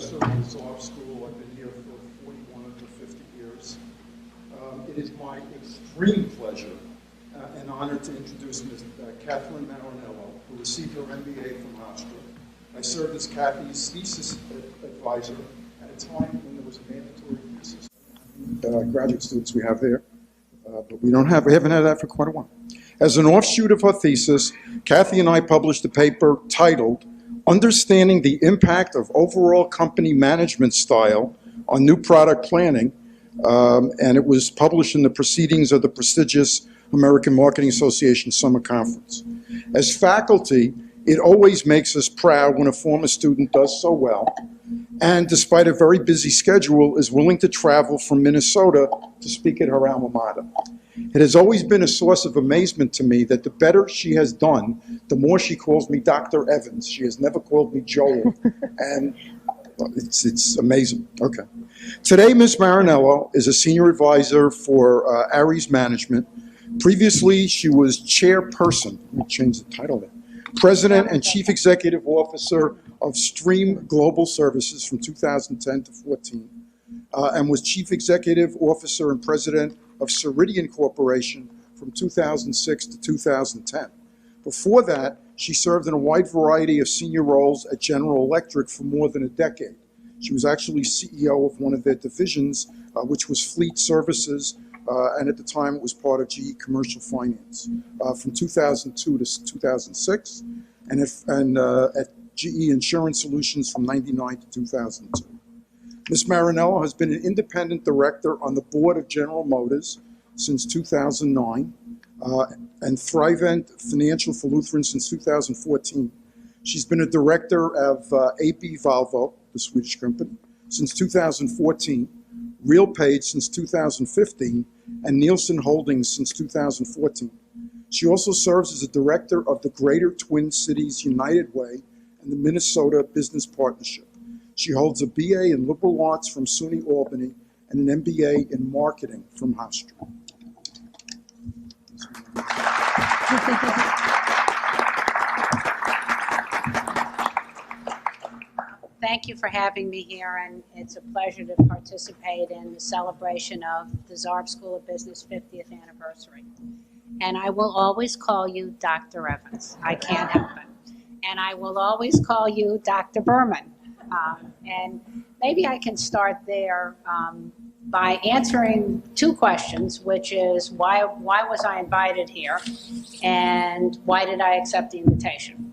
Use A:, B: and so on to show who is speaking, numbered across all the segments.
A: professor at the Zarb School. I've been here for 41 of the 50 years. It is my extreme pleasure and honor to introduce Ms. Kathryn Marinello, who received her MBA from Hofstra. I served as Kathy's thesis advisor at a time when there was a mandatory thesis. Graduate students we have there, but we haven't had that for quite a while. As an offshoot of her thesis, Kathy and I published a paper titled Understanding the Impact of Overall Company Management Style on New Product Planning, and it was published in the Proceedings of the prestigious American Marketing Association Summer Conference. As faculty, it always makes us proud when a former student does so well, and despite a very busy schedule, is willing to travel from Minnesota to speak at her alma mater. It has always been a source of amazement to me that the better she has done, the more she calls me Dr. Evans. She has never called me Joel, and it's amazing. Okay. Today, Ms. Marinello is a senior advisor for Ares Management. Previously, she was chairperson, let me change the title there, president and chief executive officer of Stream Global Services from 2010 to 14, and was chief executive officer and president of Ceridian Corporation from 2006 to 2010. Before that, she served in a wide variety of senior roles at General Electric for more than a decade. She was actually CEO of one of their divisions, which was Fleet Services, and at the time it was part of GE Commercial Finance, from 2002 to 2006, and at GE Insurance Solutions from 99 to 2002. Ms. Marinello has been an independent director on the board of General Motors since 2009, and Thrivent Financial for Lutherans since 2014. She's been a director of AB Volvo, the Swedish company, since 2014, RealPage since 2015, and Nielsen Holdings since 2014. She also serves as a director of the Greater Twin Cities United Way and the Minnesota Business Partnership. She holds a BA in Liberal Arts from SUNY Albany and an MBA in Marketing from Hofstra.
B: Thank you for having me here, and it's a pleasure to participate in the celebration of the Zarb School of Business 50th anniversary. And I will always call you Dr. Evans. I can't help it. And I will always call you Dr. Berman. And maybe I can start there by answering two questions, which is why was I invited here, and why did I accept the invitation?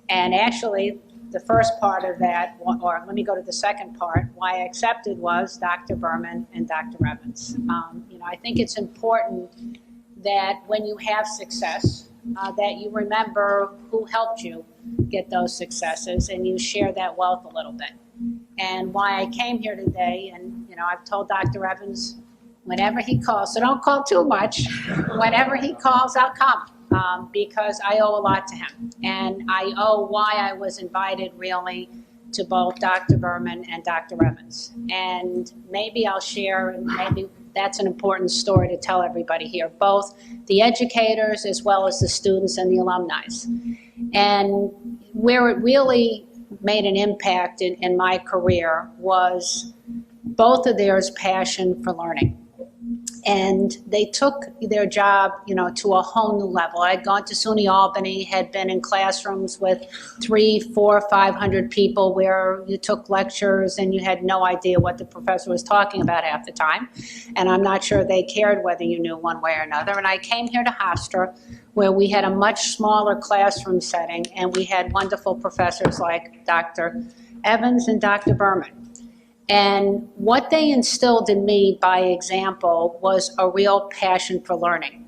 B: And actually, the first part of that, or let me go to the second part, why I accepted was Dr. Berman and Dr. Evans. I think it's important that when you have success, that you remember who helped you get those successes and you share that wealth a little bit. And why I came here today, and I've told Dr. Evans whenever he calls, so don't call too much, whenever he calls, I'll come because I owe a lot to him. And I owe why I was invited really to both Dr. Berman and Dr. Evans. And maybe I'll share, and maybe that's an important story to tell everybody here, both the educators as well as the students and the alumni. And where it really made an impact in my career was both of theirs passion for learning. And they took their job, to a whole new level. I'd gone to SUNY Albany, had been in classrooms with 300, 400, 500 people where you took lectures and you had no idea what the professor was talking about half the time. And I'm not sure they cared whether you knew one way or another. And I came here to Hofstra, where we had a much smaller classroom setting, and we had wonderful professors like Dr. Evans and Dr. Berman. And what they instilled in me by example was a real passion for learning.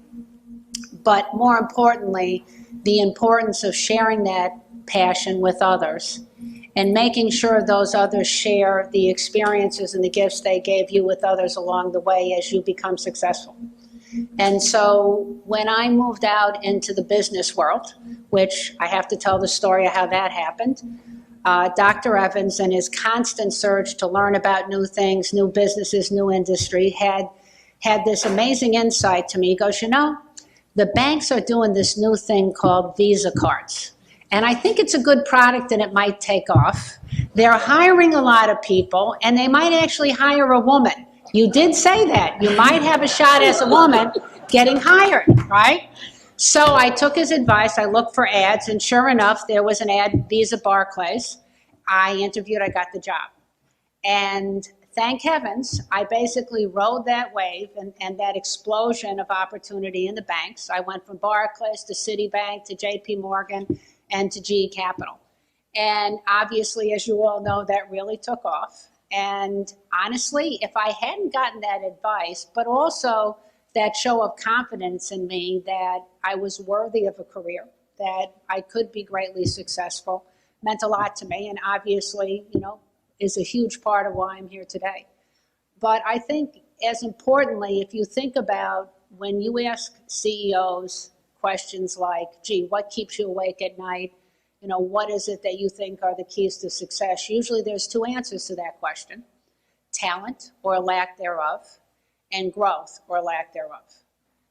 B: But more importantly, the importance of sharing that passion with others and making sure those others share the experiences and the gifts they gave you with others along the way as you become successful. And so when I moved out into the business world, which I have to tell the story of how that happened, Dr. Evans and his constant search to learn about new things, new businesses, new industry, had this amazing insight to me. He goes, the banks are doing this new thing called Visa cards. And I think it's a good product and it might take off. They're hiring a lot of people, and they might actually hire a woman. You did say that. You might have a shot as a woman getting hired, right? So I took his advice. I looked for ads, and sure enough, there was an ad, Visa Barclays. I interviewed, I got the job. And thank heavens, I basically rode that wave and that explosion of opportunity in the banks. I went from Barclays to Citibank to JP Morgan and to GE Capital. And obviously, as you all know, that really took off. And honestly, if I hadn't gotten that advice, but also that show of confidence in me that I was worthy of a career, that I could be greatly successful, meant a lot to me. And obviously, you know, is a huge part of why I'm here today. But I think as importantly, if you think about when you ask CEOs questions like, gee, what keeps you awake at night? You know, what is it that you think are the keys to success? Usually there's two answers to that question: talent or lack thereof, and growth or lack thereof.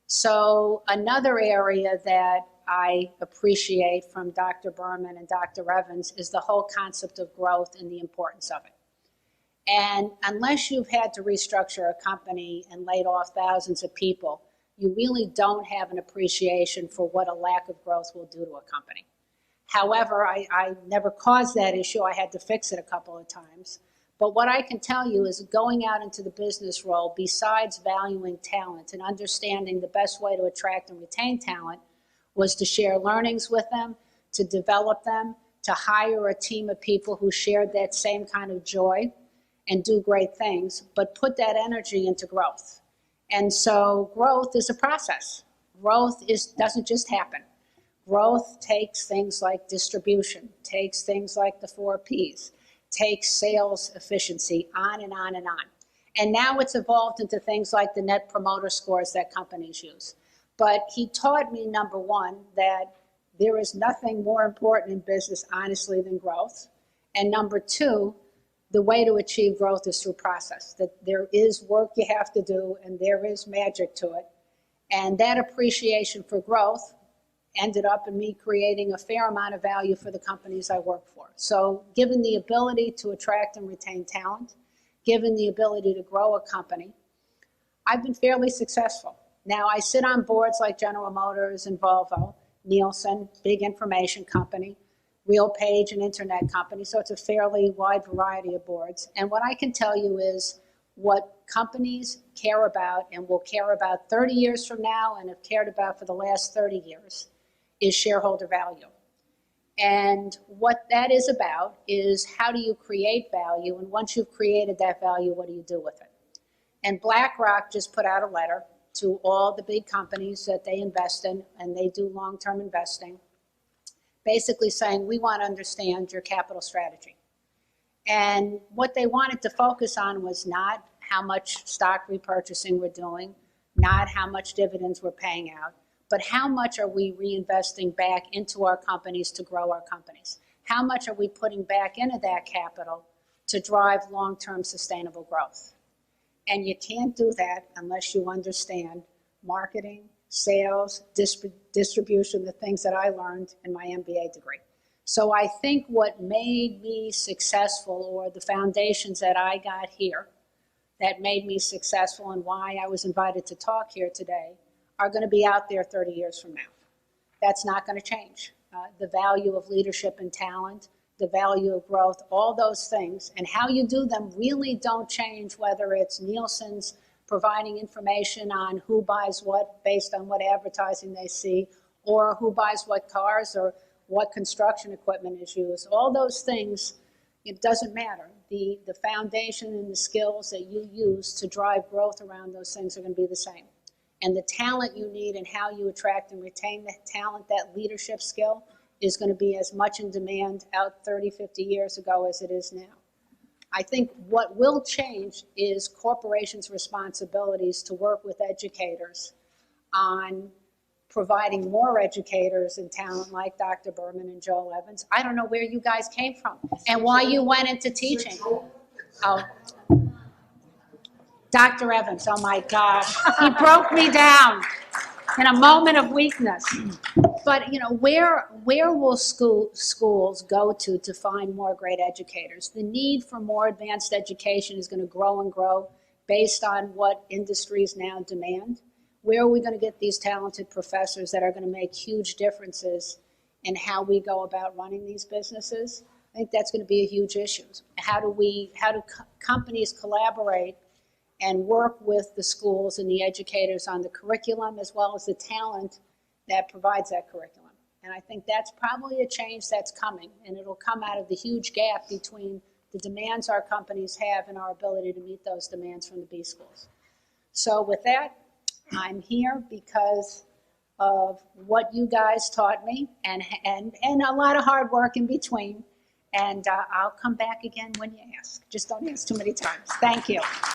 B: So another area that I appreciate from Dr. Berman and Dr. Evans is the whole concept of growth and the importance of it. And unless you've had to restructure a company and laid off thousands of people, you really don't have an appreciation for what a lack of growth will do to a company. However, I never caused that issue. I had to fix it a couple of times. But what I can tell you is going out into the business role, besides valuing talent and understanding the best way to attract and retain talent, was to share learnings with them, to develop them, to hire a team of people who shared that same kind of joy and do great things, but put that energy into growth. And so growth is a process. Growth doesn't just happen. Growth takes things like distribution, takes things like the 4 Ps, takes sales efficiency, on and on and on. And now it's evolved into things like the net promoter scores that companies use. But he taught me, number one, that there is nothing more important in business, honestly, than growth. And number two, the way to achieve growth is through process, that there is work you have to do and there is magic to it. And that appreciation for growth ended up in me creating a fair amount of value for the companies I work for. So given the ability to attract and retain talent, given the ability to grow a company, I've been fairly successful. Now I sit on boards like General Motors and Volvo, Nielsen, big information company, RealPage, an internet company, so it's a fairly wide variety of boards. And what I can tell you is what companies care about and will care about 30 years from now and have cared about for the last 30 years is shareholder value. And what that is about is how do you create value, and once you've created that value, what do you do with it? And BlackRock just put out a letter to all the big companies that they invest in, and they do long-term investing, basically saying, we want to understand your capital strategy. And what they wanted to focus on was not how much stock repurchasing we're doing, not how much dividends we're paying out, but how much are we reinvesting back into our companies to grow our companies? How much are we putting back into that capital to drive long-term sustainable growth? And you can't do that unless you understand marketing, sales, distribution, the things that I learned in my MBA degree. So I think what made me successful, or the foundations that I got here that made me successful and why I was invited to talk here today, are going to be out there 30 years from now. That's not going to change. The value of leadership and talent, the value of growth, all those things, and how you do them really don't change, whether it's Nielsen's providing information on who buys what based on what advertising they see, or who buys what cars, or what construction equipment is used. All those things, it doesn't matter. The foundation and the skills that you use to drive growth around those things are going to be the same. And the talent you need and how you attract and retain the talent, that leadership skill, is going to be as much in demand out 30, 50 years ago as it is now. I think what will change is corporations' responsibilities to work with educators on providing more educators and talent like Dr. Berman and Joel Evans. I don't know where you guys came from and why you went into teaching. Oh. Dr. Evans, oh my gosh, he broke me down. in a moment of weakness. But, you know, where will schools go to find more great educators? The need for more advanced education is going to grow and grow based on what industries now demand. Where are we going to get these talented professors that are going to make huge differences in how we go about running these businesses? I think that's going to be a huge issue. How do companies collaborate and work with the schools and the educators on the curriculum as well as the talent that provides that curriculum? And I think that's probably a change that's coming, and it'll come out of the huge gap between the demands our companies have and our ability to meet those demands from the B schools. So with that, I'm here because of what you guys taught me and a lot of hard work in between. And I'll come back again when you ask. Just don't ask too many times. Thank you.